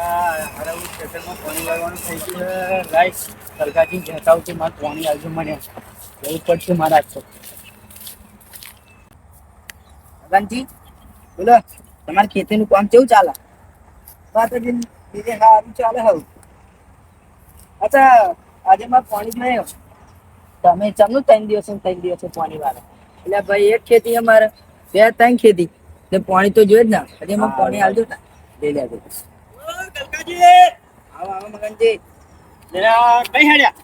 અરે હું ખેતરમાં પાણી વાળવાનું થઈ ગયું છે. લાઈક સરકારજી કહેતા હોય કે મારે પાણી આવજો મને એવું પડશે મારા તો. મગનજી બોલો, તમારે ખેતીનું કામ કેવું ચાલે? માતાજી લીધે સારું ચાલે હવે. અચ્છા, આજે મારે પાણી જ નહીં. તમે ચમનું 3 દિવસે પાણી વાળે એટલે ભાઈ એક ખેતી અમારે 2-3 ખેતી ને પાણી તો જોઈએ જ ને. હજી એમાં પાણી આવજો ને લઈ લેજો. ગલકાજી આવો આવો મગનજી. જરા કઈ હેડ્યા?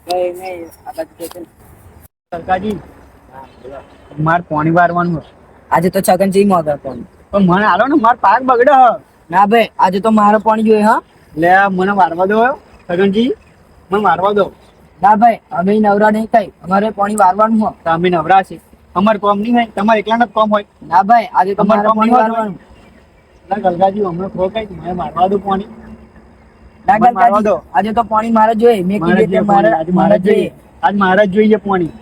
કઈ નહીં આ બાજુ ખેતી. સરકારજી હા બોલો. મારે પાણી વારવાનું હોય. આજે તો છગનજી મોગર પાણી પણ મને હાલો ને મારો પાક બગડે હ. ના ભાઈ આજે તો મારે પાણી જોઈએ. હા એટલે મને વારવા દો સગનજી, મને વારવા દો. ના ભાઈ અમે નવરા નહીં કઈ, અમારે પાણી વારવાનું હોય. તો અમે નવરા છે, અમારે કોમ નહીં હોય, તમારે એકલાનો જ કોમ હોય. ના ભાઈ આજે તો મારે પાણી વારવાનું. ના ગલગાજી હમણાં ખો કઈ મને મારવા દો પાણી. ના મને મારવા ગલકાજી દો. આજે તો પાણી મારે જોઈએ. મેં કીધું એટલે મારે મારે જ જોઈએ. આજ મારે જ જોઈએ પાણી.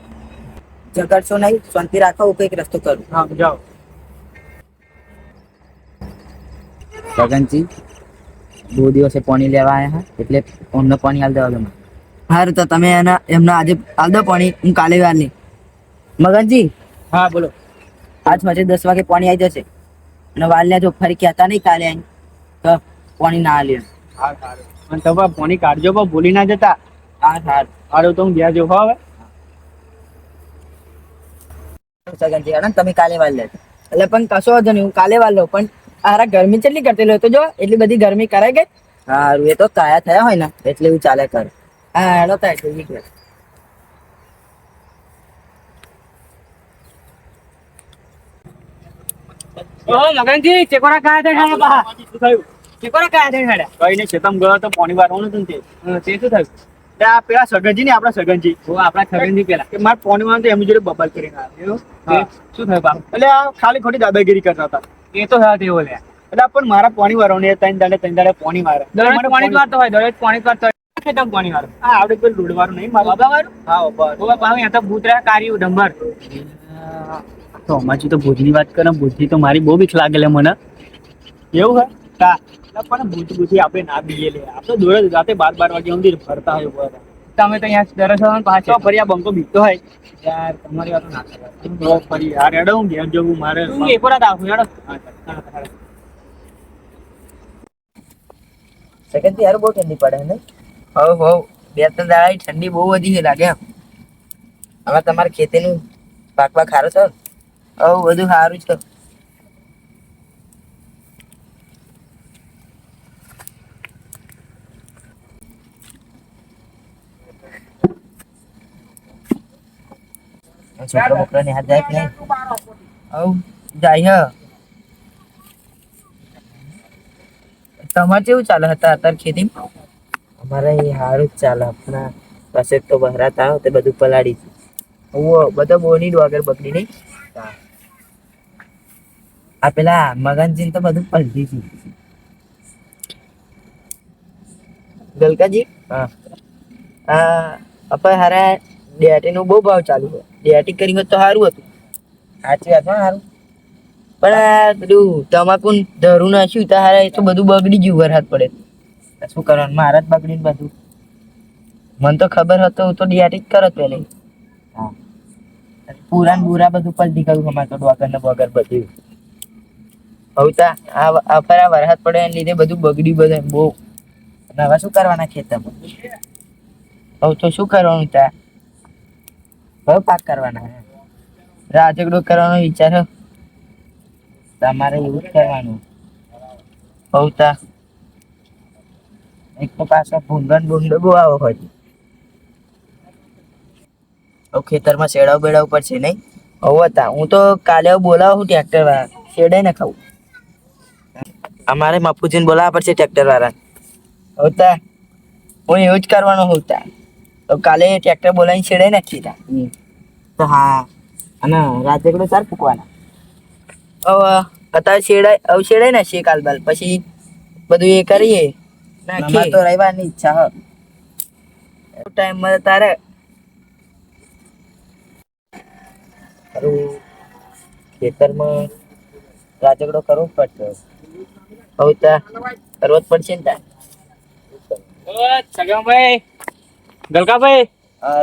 ઝઘડશો નહીં, શાંતિ રાખો. હું કઈક રસ્તો કરું. હા જાઓ. ગગનજી 2 દિવસે પાણી લેવા આવ્યા એટલે અમને પાણી આલ દેવા તમે. હારું તો તમે એમના આજે આલ દો પાણી, હું કાલે વાર નહીં. મગનજી હા બોલો. આજ પછી 10 વાગે પાણી આવી જશે અને વાર લેજો. ફરી કહેતા નહીં કાલે આવીને તો પાણી ના આલ્યું. હા સારું. અને તમે પાણી કાઢજો પણ ભૂલી ના જતા. હા સારું. સારું તો હું ગયા જો હવે. સગનજી હેડો ને તમે કાલે વાર લેજો. એટલે પણ કશો વાંધો નહીં, હું કાલે વાર લઉં. પણ આરા ગરમી કેટલી કરતી લો તો જો એટલી બધી ગરમી કરાય ગઈ. સારું એ તો કાયા થયા હોય ને એટલે એવું ચાલે કરે. હા હેડો થાય જલ્દી કર. ઓહો મગનજી ચેકોરા કાયા દે ખાયા બા. શું થયું? ચેકોરા કાયા દે ખાયા? કઈ નહીં, ખેતમ ગયો તો પાણી વારવાનું હતું ને તે શું થયું? ત્યાં પેલા સગનજી ને આપણા સગનજી. ઓ આપણા સગનજી પેલા કે મારે પાણી વાળવાનું તો એમની જોડે બબલ કરીને આવ્યો. શું થયું બાપ? એટલે આ ખાલી ખોટી દાદાગીરી કરતા હતા. એ તો હા તેવો લે. એટલે પણ મારા પાણી વાળવાનું 3 દાડે પાણી મારે. દરરોજ પાણી વારતો હોય, દરરોજ પાણી વારતો હોય. ખેતમ પાણી વાળો. હા આવડે પેલું ડોડવાનું નહીં મારું. બાબા વાળું? હા બાબા. બાબા ભાવ અહીંયા તો ભૂતરા કાર્યું ડંબર. તો અમારી તો ભૂતની વાત કરે, ભૂતની તો મારી બહુ બીક લાગે લે મને. એવું હે તા પણ ભૂત આપણે ના બીએ લે. આપણે દોડે રાતે 12 વાગે સુધી ફરતા હોય ઉપર. તમે તો અહીંયા દરસ પાછો ફરી આ બંકો બીકતો હોય યાર. તમારી વાત ના કરે ફરી યાર. હેડો હું ઘેર જવું મારે. તું એકોરા દાખું હેડો. સેકન્ડ યાર બહુ ઠંડી પડે ને. હવ 2-3 દાડા ઠંડી બહુ વધી છે લાગે. હવે તમારે ખેતીનું પાક સારું છે? હવ બધું સારું છે. છોકરા બોકરા ને હાથ જાય કે નહીં? હવ જાય. તમારે કેવું ચાલે હતા અત્યારે ખેતી? અમારે સારું જ ચાલે. આપણા પાસે તો બહરાત આવે તે બધું પલાળી છે. બધો બોની વગર બકરી નહીં. આ પેલા મગનજી તો બધું પલટી છે. ગલકાજી હા આપણે હારા ડેટી નું બહુ ભાવ ચાલુ છે. ડેટી કરી હોત તો સારું હતું. સાચી વાત સારું. પણ પેલું તમાકુ ધરું નાખ્યું તો હારા એ તો બધું બગડી ગયું. વરસાદ પડે શું કરવાનું? મારા જ બગડી બધું. મને તો ખબર હતો હું તો ડેટી જ કરત પેલે. હા પૂરા ને બુરા બધું પલટી કર્યું અમારે તો. ડોગર ને બગર બધું હવે આ વરસાદ પડે એને લીધે બધું બગડ્યું. બધું બહુ. હવે શું કરવાના ખેતરમાં? હવે તો શું કરવાનું? ત્યાં કયો પાક કરવાના? રાજગડો કરવાનો વિચાર. તમારે એવું જ કરવાનું. હવતા એક તો પાછા ભૂંગન બહુ આવો હોય. હવે ખેતરમાં શેડાવ બેડાવ પડશે નહીં? હતા હું તો કાલે બોલાવું ટ્રેક્ટર વાળા શેડાઈ ને ખાવું. અમારે મફુજીને બોલાવવા પડશે ટ્રેક્ટર વાળા. હોતા હું એવું જ કરવાનું હોતા. તો કાલે ટ્રેક્ટર બોલાવીને છેડાઈ નાખી તા. તો હા અને રાજગડો ચાર ફૂકવાના. હવે અત્યારે શેડાઈ નાખીએ કાલ બાલ પછી બધું એ કરીએ. નાખીએ તો રવિવારની ઈચ્છા હ ટાઈમ મળે તારે. ખેતરમાં રાજગડો કરવો પડશે. હવે ત્યાં કરવો જ પડશે ને ત્યાં. સગનભાઈ, ગલકાભાઈ,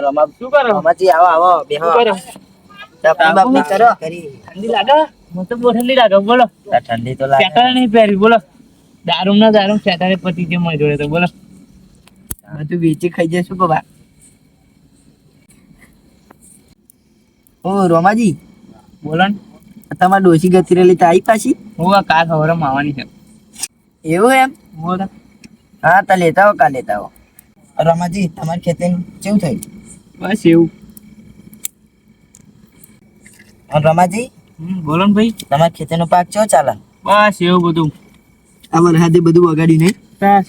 રમા શું કરો? રમાજી આવો આવો બેહો. શું કરો? ચા પાણી બાપની કરો કરી. ઠંડી લાગે? મને તો બહુ ઠંડી લાગે. બોલો. ઠંડી તો લાગે. સ્વેટર નહીં પહેરી, બોલો. દારૂ સ્વેટર પતી છે મારી જોડે તો, બોલો. બધું વેચી ખાઈ જશું બાબા. ઓ રોમાજી, બોલો ને. તમારે ડોસી ગતી રહેલી તો આવી પાછી? હું આ કાર ખબર આવવાની છે. એવું એમ? બોલો. હા તો લેતા આવો કાલે લેતા આવો. રમાજી તમારી ખેતી કેવું થયું? બસ એવું. અને રમાજી બોલો ને ભાઈ. તમારી ખેતીનો પાક કેવો ચાલે? બસ એવું બધું. આ વરસાદે બધું વગાડ્યું નહીં?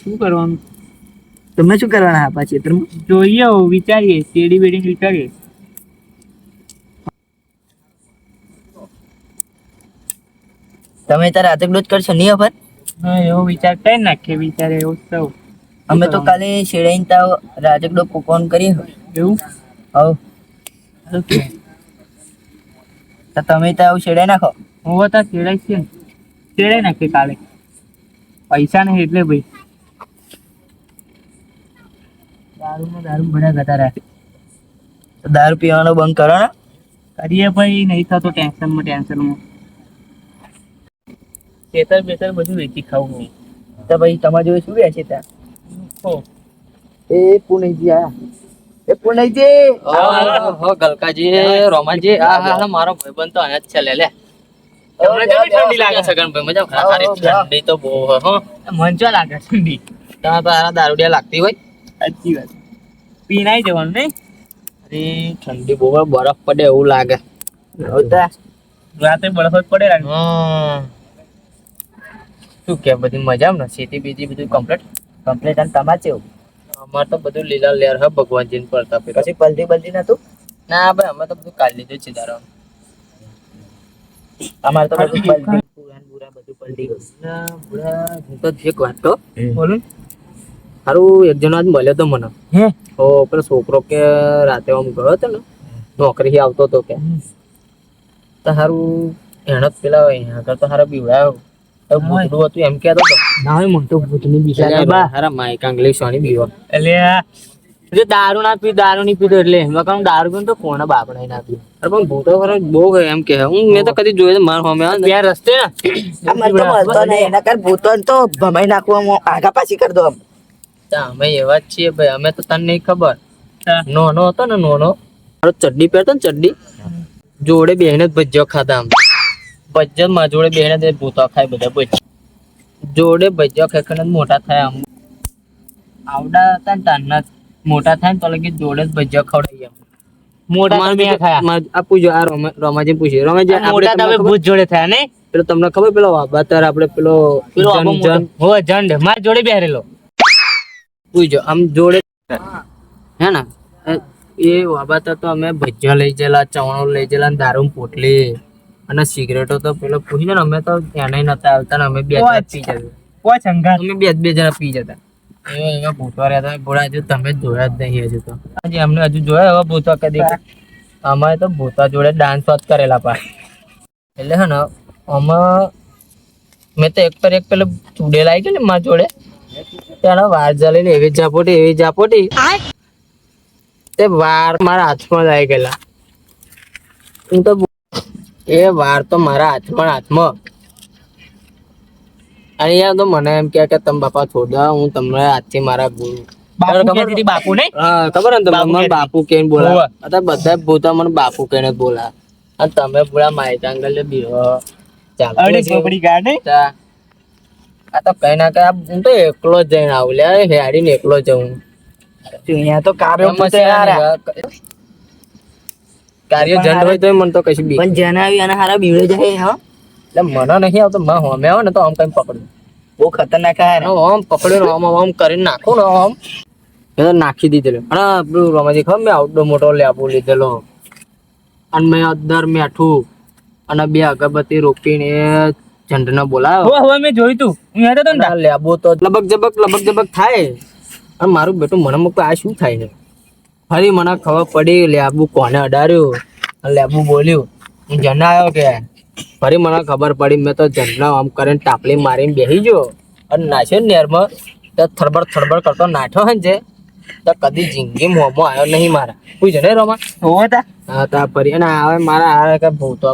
શું કરવાનું? તમે શું કરવાના આપા ક્ષેત્રમાં? જોઈએ હવે, વિચારીએ શેરડી બેડી વિચારીએ. તમે તારે રાતે જ કરશો નહીં અફર? હા એવો વિચાર કરી નાખીએ, વિચારે એવું સૌ. અમે તો કાલે શેડાઈને તાવ રાજકડો ફોન કરીએ. એવું? હવ તો તમે તાવ શેડાઈ નાખો. હું હતા શેડાઈ છે ને, શેડાઈ નાખીએ કાલે. પૈસા નહીં એટલે ભાઈ. દારૂ બધા ગતા રાખે. તો દારૂ પીવાનો બંધ કરો ને. કરીએ ભાઈ, નહીં થતો ટેન્શનમાં. ખેતર બેતર બધું વેચી ખાવું હું. તો ભાઈ તમારા જોડે શું વેચે ત્યાં? હો. એ પુણેજી આયા. એ પુણેજી હો ગલકાજી, રોમાજી, આ મારો ભાઈબંધ તો અહીંયા જ છે. લે તમને કેવી ઠંડી લાગે? સગનભાઈ મજા ખારી ઠંડી તો બહુ હોય હો. મન ચો લાગે ઠંડી? ત્યાં તો આ દારૂડિયા લાગતી હોય. સાચી વાત. પીનાઈ જવાનું નહીં? અરે ઠંડી બહુ હોય, બરફ પડે એવું લાગે. રાતે બરફ જ પડે લાગે. શું કે બધી મજામાં ને? ખેતી બીજી બધું કમ્પ્લીટ. અને તમારે કેવું? અમારે તો બધું લીલા લેર હે ભગવાનજીને પડતા પે. પછી પલટી બલટી નતું? ના ભાઈ, અમે તો બધું કાઢી લીધું છે દારૂ. અમારે તો બધું પલટી બુરા બધું પલટી ગયું. હું તો એક વાત તો બોલું. સારું, એક જણો આજ મળ્યો તો મને. હે? તો પેલો છોકરો કે રાતે આમ ગયો હતો ને, નોકરી આવતો હતો કે, તો સારું એને પેલા અહીંયા આગળ તો સારા બીવડાયો. ભૂતડું હતું એમ કેતો હતો. ના હોય મને તો ભૂતની બીજા બા. સારા માઇક આંગલી સોની બીવા. એટલે દારૂ ના પી, દારૂ નહીં પીતો એટલે એમાં દારૂ પીને તો કોને બાપડા ના પી. અરે પણ ભૂતો ખરો બહુ હોય એમ કે. હું મેં તો કદી જોયું માર સામે આવે ને. ત્યાં રસ્તે ને અમારે તો મળતો નહીં. એના કર ભૂતો તો ભમાઈ નાખવું આમ આગા પાછી કરી દો આમ. અમે એવા જ છીએ ભાઈ. અમે તો તને નહીં ખબર, નોનો હતો ને, નોનો મારો ચડ્ડી પહેરતો ને, ચડ્ડી જોડે બેહીને જ ભજીયો ખાધા. આમ ભજીયો માં જોડે બેહીને જ ભૂતો ખાય બધા. ભજીયો જોડે ભજીયો ખાઈને મોટા થાય. આમ આવડા હતા ને તારના મોટા થાય ને તો લગી જોડે જ ભજીયો ખવડાવીએ. મોટા પૂછ્યો, આ રોમાજી પૂછ્યું, રોમાજી મોટા તમે ભૂત જોડે થયા ને? પેલો તમને ખબર પેલો વાબાતર આપણે પેલો જંડ માર જોડે બેરેલો. પૂછ્યો આમ જોડે હે ને, એ વાબાતર તો અમે ભજીયા લઈ ગયેલા, ચવાણો લઈ ગયેલા, દારૂ પોટલી અને સિગરેટો તો પેલો પૂછી ને, અમે તો એને નતા આવતા ને અમે બે જણા પી જતા. અમે બે જણા પી જતા. એવા ભૂતવા રહ્યા હતા. ભોળા હજુ તમે જોયા જ નહીં હજુ તો. હજી અમને હજુ જોયા હવે ભૂતવા કદી. અમારે તો ભૂતવા જોડે ડાન્સ વાત કરેલા પા. એટલે હે ને અમે મેં તો એક પર એક પેલો ચૂડેલ આવી ગયો ને મારા જોડે, તેના વાર જલીને એવી ઝાપોટી તે વાર મારા હાથમાં જ આવી ગયેલા. હું તો એ વાર તો મારા હાથમાં અને યાર તો મને એમ કે તમે બાપા છોડો, હું તમને આજથી મારા બાપુ નહીં? હા ખબર ને તમને બાપુ કહીને બોલા. અત્યારે બધા ભૂતા મને બાપુ કહીને જ બોલા. અને તમે પૂરા માહિતી બીવો આ તો કઈ ના કઈ. હું તો એકલો જ જઈને આવું લે, હેડીને એકલો જઉં. અહીંયા તો કાર્ય જંડ હોય તો મને તો કશું બી પણ જેને આવી અને હારા બીવડે જાય હા. એટલે મને નહીં આવતો. મેં હોમે આવે ને તો આમ કઈ પકડું. બહુ ખતરનાક આમ પકડ્યું આમ કરીને નાખું ને આમ મેં તો નાખી દીધેલું. અને પેલું રમાજી ખબર મેં આઉટડોર મોટો લેબુ લીધેલો અને મેં અંદર મેઠું અને 2 અગરબત્તી રોપીને ઝંડને બોલાવ્યો. હવે મેં જોયું તું, હું યાદ હતો ને. લેબુ તો લબક જબક થાય. અને મારું બેટું મને મૂકતું આ શું થાય છે. ફરી મને ખબર પડી લેબુ કોને અડાડ્યું. લેબુ બોલ્યું. હું જન આવ્યો કે ફરી મને ખબર પડી. મેં તો જન્મ આમ કરીને ટાપલી મારીને બેસી ગયો. અને નાખ્યો ને નેરમાં તો થડબડ કરતો નાઠો હે ને જે તો કદી જિંદગી મોમો આવ્યો નહીં મારા પૂછ્યો ને રોમા હોવે તા હા તા પરી અને આવે મારા આ કે ભૂતો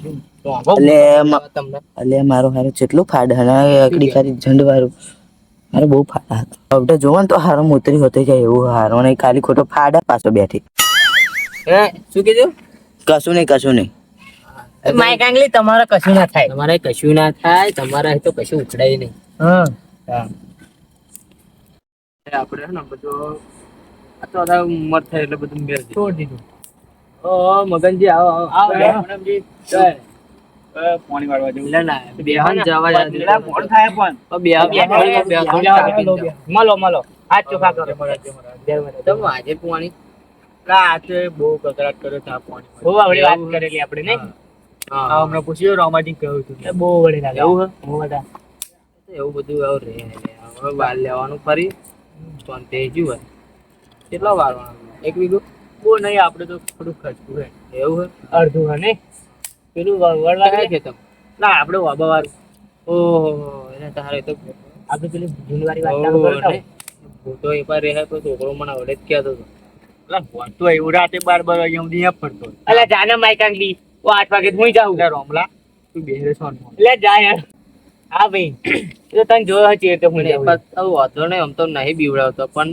શું તમને એટલે મારો હારો કેટલું ફાડ હના એકડી ખાલી ઝંડ વાળું મારે બહુ ફાડા હતા હવે જોવો ને તો હારો મોતરી હોતે જાય એવું હારો નહીં ખાલી ખોટો ફાડા પાછો બેઠી હે શું કીધું કશું નહીં માય કાંગલી તમારે કશું ના થાય. તમારે કશું ના થાય તમારા તો કશું ઉખડાય નહીં હા આપણે હે ને બધું આ તો બધા ઉંમર થાય એટલે બધું મેળ છોડ દીધું. ઓ મગનજી આવો આવો, મેડમજી પાણી વાળવા જવું. એટલે ના બેહન જવા યાદ પેલા મોડું થાય પણ. મળો હાથ ચોખા કરો. તો આજે પાણી પેલા આજે બહુ કકડાટ કર્યો છે આ પાણી. બહુ આવડી વાત કરેલી આપણે નહીં. હા હમણાં પૂછ્યું રોમાજી કહ્યું હતું એ બહુ વળી લાગે. એવું હે? બહુ બધા. એવું બધું હવે રે હવે વાર લેવાનું ફરી શાંતિ જ્યું કેટલો વારવાનું એક વીઘું બહુ નહીં આપણે તો થોડું ખર્ચું હે. એવું હે અડધું હે નહીં પેલું વળવા કયા ખેતર ના આપણે વાબા વાળું ઓહો એને તારે તો આપણે પેલી જૂનવારી વાત ચાલુ કરો ને. ભૂતો એ પર રહે તો છોકરો મને આવડે જ કહેતો હતો પેલા ભણતો એવું રાતે 12 વાગે હું અહીંયા ફરતો. એટલે જાને માઈ કાંગલી હું 8 વાગે હું જાઉં. એટલે રોમલા તું બેહરે સોન એટલે જા યાર. હા ભાઈ એ તો તને જોયો છે એટલે હું જાઉં. વાંધો નહીં આમ તો નહીં બીવડાવતો પણ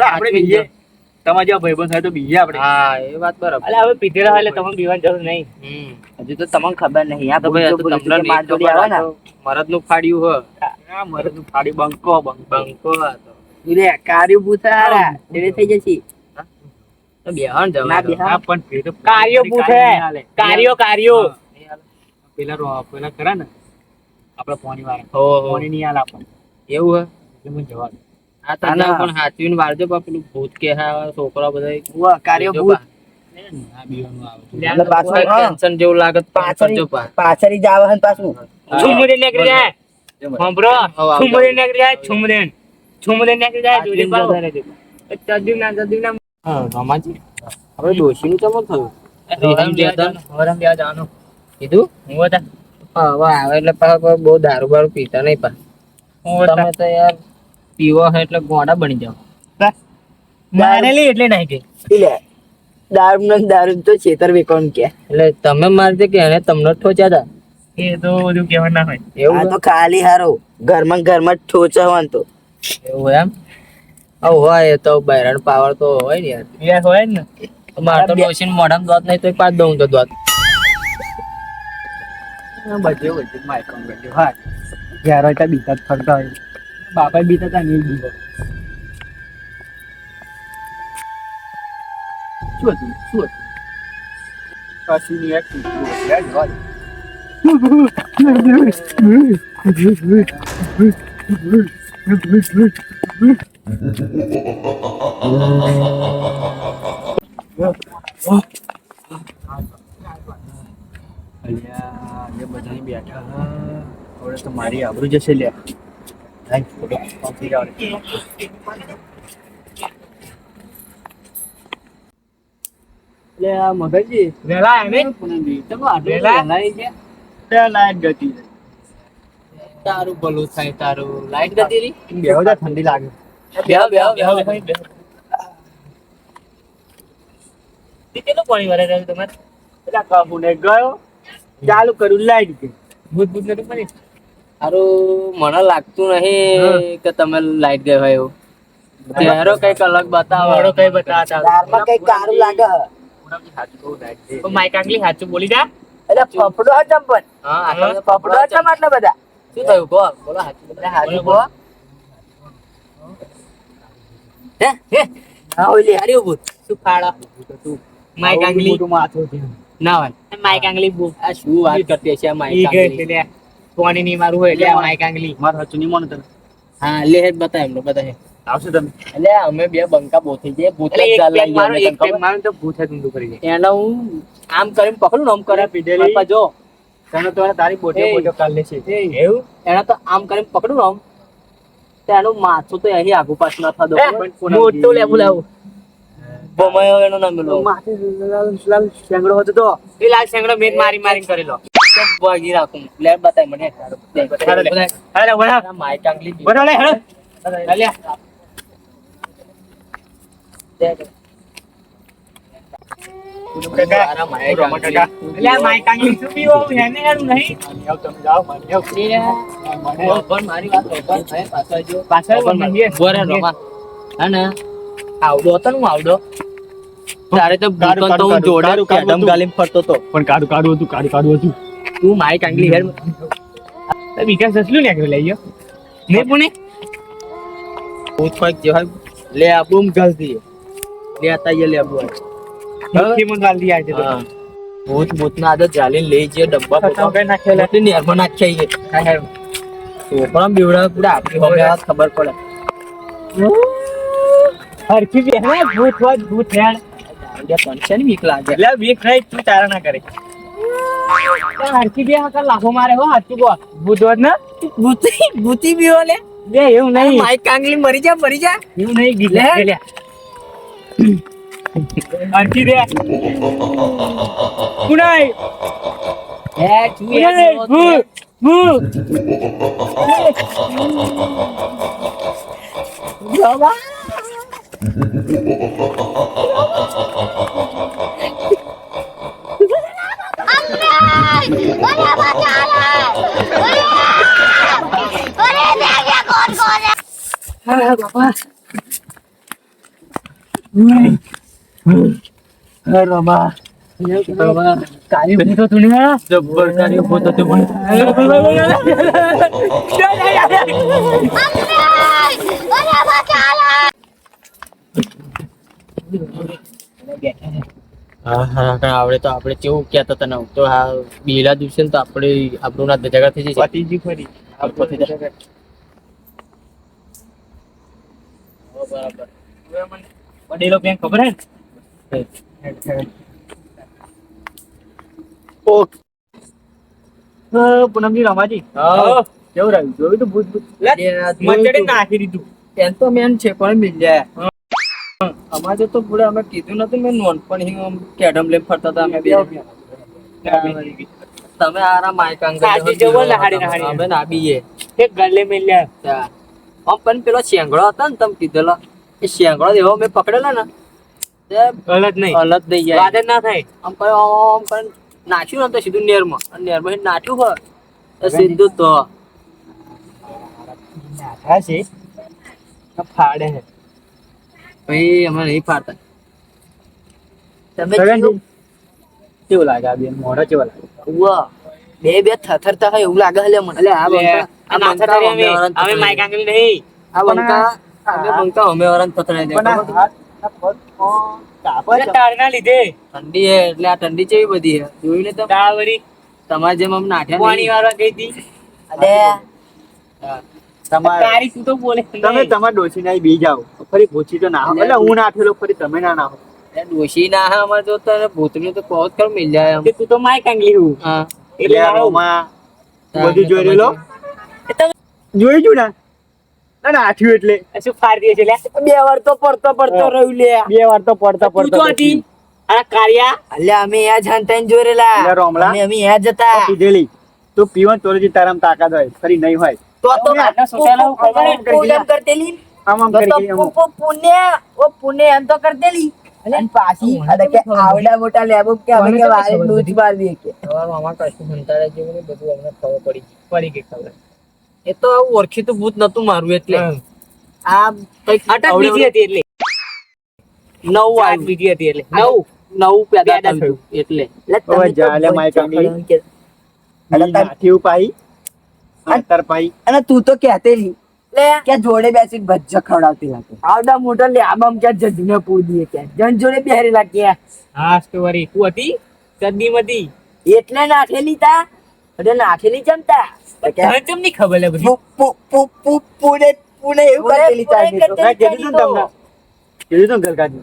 આપણે બીજે તમારા જેવા ભાઈબંધ થાય તો બીજે આપણે. હા એ વાત બરાબર એટલે હવે પીધેલા હોય એટલે તમને પીવાની જરૂર નહીં. હજુ તો તમને ખબર નહીં આ તો ભાઈ આ તો બોલતું તમને કે માર જોડે આવે ને મરદ નું ફાડ્યું હો આ મરદ નું ફાડી બંકો બંકો આ તો લે કાર્યો પૂછારા એટલે થઈ જશે તો બેહન જવા ના દો. બેહન. હા પણ એ તો કાર્યો પૂછે કાર્યો પેલા ખરા ને આપણે પાણી વાળા ઓહો. પાણી નહીં આલે આપણને. એવું હે એટલે મને જવા દે. આ તને પણ હાચવીને વાળજો બા પેલું ભૂત કે હા છોકરા બધા વાહ કાર્યો ભૂત આ બીવાનું આવે. એટલે પાછું હા. ટેન્શન જેવું લાગે તો પાછળ કરજો પા પાછળ જ આવે હે ને પાછું છુમરે નીકળી જાય સાંભળો છુમરે નીકળી જાય છુમરે નીકળી જાય જોડે પાવ ચડીના હા રમાજી આપણે ડોશીનું ચમક થયું રીહમ ગયા હતા ને? હવરમ બેવા જવાનું કીધું હું હતા હા હવે આવે એટલે પાછા બહુ દારૂ બારૂ પીતા નહીં પા તમે તો યાર પીવો હે એટલે ગોડા બની જાવ મારેલી એટલે નહીં કે લે દારૂ તો છેતર વેકવાનું કે એટલે તમે મારજે કે એને તમને ઠોચ્યા હતા એ તો બધું કહેવા ના હોય. આ એવું તો ખાલી હારો ઘરમાં જ ઠોચવાનું તો એવું એમ આવું હોય તો બૈરાણ પાવર તો હોય ને યાર એ હોય જ ને. મારે તો ડોશીને મોઢામાં દોત નહીં તો પાછ દઉં તો દોત બધે માયકમ બધે હા ઘેર હોય ત્યાં બીતા જ ફરતા હોય બાપા બીતા હતા નહીં બીતો શું હતું કશું નહીં યાર, કીધું યાર, જવા દે. અલ્યા, એ બધાય બેઠા હા. હવે તો મારી આબરૂ જશે લ્યા. હાય, ફોટો કોપી આવે. એટલે આ મગજજી વેલા આવે પૂનમજી તમે આટલું વેલા આવી ગયા ત્યાં લાઈટ ગતી તારું ભલું થાય તારું લાઈટ ગતી રહી બેહો જા ઠંડી લાગે કેટલું પાણી વરે રહ્યું તમારે એટલે કાબુને ગયો ચાલુ કર્યું લાઈટ ગઈ ભૂત ભૂત નતું પાણી તારું મને લાગતું નહીં કે તમે લાઈટ ગઈ હોય એવું ચહેરો કઈક અલગ બતાવો કઈ બતાવતા દારમાં કઈ કારું લાગે હે. પૂનમજી સાચું બહુ લાઈટ છે માઈક આંગલી સાચું બોલી જા એટલે ફફડો હે ચંપન હા આટલા બધા ફફડો હે ચમ આટલા બધા શું થયું કહો બોલો હાચું એટલે હાચું કહો. હે હા ઓલી હારી ભૂત શું ફાડા માઈક આંગલી મોટું માથું છે ના હોય માઈક આંગલી બહુ આ શું વાત કરતી છે આ ઈ માઈક ગઈ આંગળી? એટલે કોની ની મારું હોય એટલે માઈક આંગલી માર હચું ની મોન તને હા લે હેડ બતાય એમને બતાય આવશે તમે એટલે અમે બે બંકા બોથી જઈએ ભૂત જ એટલે એક ચાલ પેગ લઈ મારો જાય એક પેગ મારો તો ભૂત જ ઊંધું કરી દે એને હું આમ કરીને પકડું ને આમ કરે પીધેલી. પપ્પા જો તને તો તારી બોટે એ. બોટો કાઢ લેશે એવું એને તો આમ કરીને પકડું ને આમ તો એનું માથું તો અહીં આગુ પાછું ના થતો મોટું લેવું લાવું બમાયો એનો નામ લો શેંગડો હતો તો એ લાલ શેંગડો મેં મારી મારી કરેલો ભાગી રાખું લે બતાય મને હાલો લે. હાલો બોલા. માઈક આંગલી બોલો લે હેડો. અલ્યા કાકા. મારા માઈક રમા કાકા. એટલે આ માઈક આંગળી શું પીવો? હેને યાર નહીં. તમે જાઓ મારી આવ. પણ મારી વાત ઓપન થાય પાછળ જો પાછળ ઓપન મને જે. બોરે રમા હે ને આવડો હતો ને હું આવડો તારે તો કાઢું, ભૂકંપ તો હું કાઢું, જોડે કાઢું, કાઢું કેડમ હતું. ગાલીમ ફરતો તો પણ કાઢું હતું. તું માઈક આંગલી હેડ તો વિકાસ સસલું ને આગળ લઈ ગયો. નહીં પુણે. ભૂત ફાક જેવા લે આપણું ગલ દીએ લે આતા ये ले આપણું મુઠ્ઠી માં ગાલ દી આજે તો. હા ભૂત ના આદત જાલીને લઈ જે ડબ્બા ખતમ કરી નાખેલા. મોટી નેરમાં નાખી આવીએ છોકરા બીવડા પૂરા આપણી હવે આ ખબર પડે હરખી બે હે ભૂત હોય ભૂત હેડ. આઈડિયા પણ છે ને બીક લાગે એટલે બીક નહીં તું તારા ના કરે. હરખી બે હકર લાખો મારે હો હાચું કહો. ભૂત હોત ને ભૂતી બીવો લે બે એવું નહીં. માઈક આંગલી મરી જા એવું નહીં ગીત લે. લ્યા. હરખી બે. કુણાઈ. હે તું કુણાઈ. ભૂત. ભૂત. રમા. કાલી બની તો તું ને. જબ્બર કાર્ય ભૂત હતું પણ હા હા કાંઈ આવડે તો આપણે કેવું કહેતા હતા ને તો હા બીલા દિવસે ને તો આપણે આપણું ના જગા થઈ જશે પતિજી ફરી. બરાબર વડીલો બેન ખબર હે ને? પૂનમજી રમાજી. હા. કેવું રહ્યું? જોયું તું ભૂત ભૂત? મચડી નાખી દીધું. એમ તો મેન છે પણ મિલ જાય અમારે તો પૂરે અમે કીધું નતું મેં નોનપણ આમ કેડમ લઈને ફરતા હતા અમે બે તમે આરા માઈક સાચી જવો ને હાડી ના હાડી. અમે ના બીએ એક ગલ્લે મેલ્યા. આમ પણ પેલો શેંગડો હતો ને તમે કીધેલો એ શેંગડો એવો મેં પકડેલો ને તે ગલત નહીં. અલગ થઈ જાય વાદ જ ના થાય. આમ પણ નાખ્યું ને તો સીધું નેરમાં અને નેરમાં નાખ્યું હોય તો સીધું તો હા છે. ફાડે હે. ભાઈ અમે નહીં ફાડતા તમે સગનજી. કેવું લાગે આ બેન? મોઢા કેવા લાગે? ઉવા બે થથરતા હોય એવું લાગે હલે મને આ બંકા આ નાથા તારી અમે માઈક આંગળી નહીં. આ બંકા અમે બંકા અમે વરન થથરાઈ દે પણ આ હાથ ના પગ કાપા છે. તારના લીધે ઠંડી હે એટલે આ ઠંડી ચેવી બધી હે જોયું ને તમે દાવરી તમારે જેમ આમ નાઠ્યા પાણી વાળવા ગઈ હતી. અરે તમારે તારી તું તો બોલે તમે તમાર ડોસી ના બી જાઓ ફરી ભૂચી તો ના હો. એટલે હું નાખેલો ફરી તમે ના નાખો. ડોશી ના હા અમારે તો તને ભૂતનું તો કહો કર મિલ જાય એમ કે તું તો માઈક આંગળી હું. હા એટલે રોમા બધું જોઈ રહેલો. જોઈ જુ ના ના આઠ્યું એટલે શું ફાડી દે છે લે. બે વાર તો પડતો રહ્યું લે. બે વાર તો પડતા તું તો હતી. આ કાર્યા અલ્યા અમે યા જાણતા જોરેલા. અલ્યા રોમલા. અમે યા જતા. પીધેલી તું પીવન તોરેજી તારામ તાકાત હોય ફરી નહીં હોય. તો અમે આટલા સોચાયેલા હું ખબર એમ કરી એમ કરતેલી. આમ આમ તો કરી ગઈ આમ. પુણે એમ તો કરતેલી. અને પાછી અરે કે આવડા મોટા લેબો કે અમે કે વારે ડૂચ મારવી કે. તમારા મામા કશું સંતાડે જેવું ને બધું અમને ખબર પડી પડી ગઈ ખબર. એ તો ઓળખીતું ભૂત નતું મારું એટલે આ કઈક અટક બીજી હતી એટલે નવ સાત આવ્યું બીજી હતી એટલે નવ પેદા પેદા થયું એટલે એટલે હવે તમે તો જાલે માઈક બચ્ચા આંગળી. ખવડાવીને કે- અને બી નાઠ્યું પાઈ અંતર પાઈ. અને તું તો કહેતેલી લે કે જોડે બેસી ભજ્જા ખવડાવતી લાગે. આવડા મોટા લેબામ કે જજને પૂર દીએ કે જન જોડે બેહરેલા કે હા સ્ટોરી તું હતી સદી મતી એટલે નાઠેલી તા એટલે નાઠેલી જમતા તો કે તને કેમ ની ખબર લે બધી. પુણે એવું કરેલી તા કે તો. મેં કીધું તું ને તમને. કીધું તું ને ગલકાજી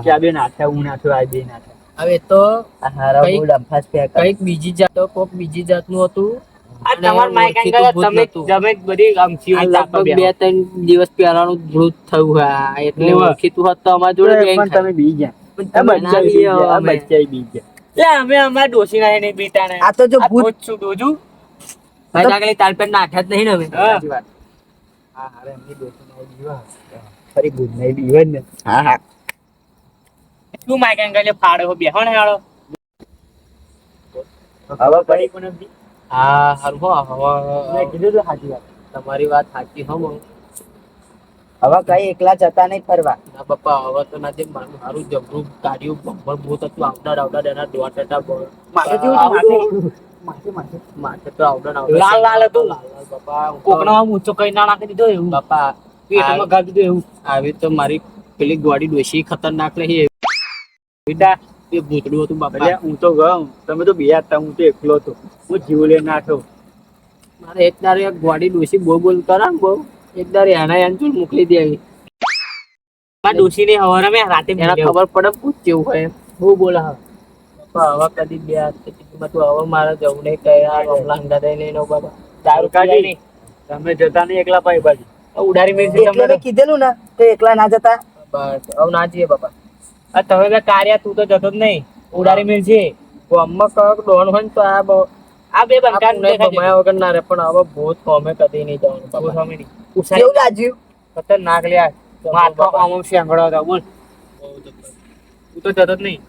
કે આ બે નાઠ્યા હું નાઠ્યો આ બે નાઠ્યા. હવે તો આ હારા કઈક- બહુ ડંફાસ ફેંક. કઈક બીજી જાત કોક બીજી જાતનું હતું આ તમાર માઈક ઓળખીતું આંગળ ભૂત તમે નતું. તમે બધી આમથી આ હોય તાપા લગભગ બેહો. 2-3 દિવસ પહેલાનું ભૂત થયું હા એટલે હોવે. ઓળખીતું હોત તો અમારા જોડે બેન પણ તમે બી ગયા. પણ આ તમે ના બચ્ચાએ બી બી ગયા, આ અમે. બચ્ચાએ બી ગયા. લે અમે અમાર ડોસી ના નહીં બીતા ને આ તો જો ભૂત ભૂત છું ડોજુ ભાઈ કાગલી તાલ પેટ નાખ્યા જ નહીં ને અમે સાચી વાત. હા હારે એમની ડોસીને બીવા ફરી ભૂત નહીં બીવે ને હા હા શું માઈક અંગલે ફાડો હો બેહો ને હાળો હવે પડી પણ બી હા હારું હો મેં હવે કીધું તો સાચી વાત. તમારી વાત સાચી હો બહુ. હવે કઈ એકલા જતા નહીં ફરવા ના પપ્પા હવે તો ના જે મારું હારું જબરું કાઢ્યું બમ્બર ભૂત હતું આવતા એના દોઢ હતા માથે કેવું માથે- માથે માથે માથે તો આવતા લાલ લાલ હતું. પપ્પા કોકનો આમ ઊંચો કઈ ના નાખી દીધો એવું પપ્પા પેટમાં ગાળી દીધું એવું આવી તો મારી પેલી ગોડી ડોશી ખતરનાક રહી બેટા એ ભૂતડું હતું બાપા અલ્યા હું તો ગયો તમે તો બે હતા હું તો એકલો હતો હું જીવ લઈને નાખ્યો મારે એક દારે એક ગોડી ડોશી બોલ કરે ને બહુ એક દારે એના યાન મોકલી દે આવી મારા ડોશીને હવારે મેં રાતે એના મળ્યો. ખબર પડે ભૂત કેવું હોય એમ. બહુ બોલા હવે. પપ્પા હવે કદી બે હાથ થી કીધું તું હવે મારે જવું નહીં કઈ આ રમલા હંગા દઈ નહીં નો બાબા દારૂ કાઢી નહીં તમે જતા નહીં એકલા પાઈ બાજુ ઉડારી મેળવી તમને એકલાને કીધેલું ને તો એકલા ના જતા બસ હવે ના જઈએ બાપા આ તમે બે કાર્યા તું તો જતો જ નહીં ઉડારી મેળવી ગામમાં કઈક ડોન હોય ને તો આ બહુ આ બે બંકાન આપણને ગમાયા વગર ના રહે પણ હવે ભૂત કોમે કદી નહીં જવાનું બાપા. કેવું લાગ્યું ખતરનાક લ્યા માથો આમ આમ શેંગડો હતો બોલ તું તો જતો જ નહીં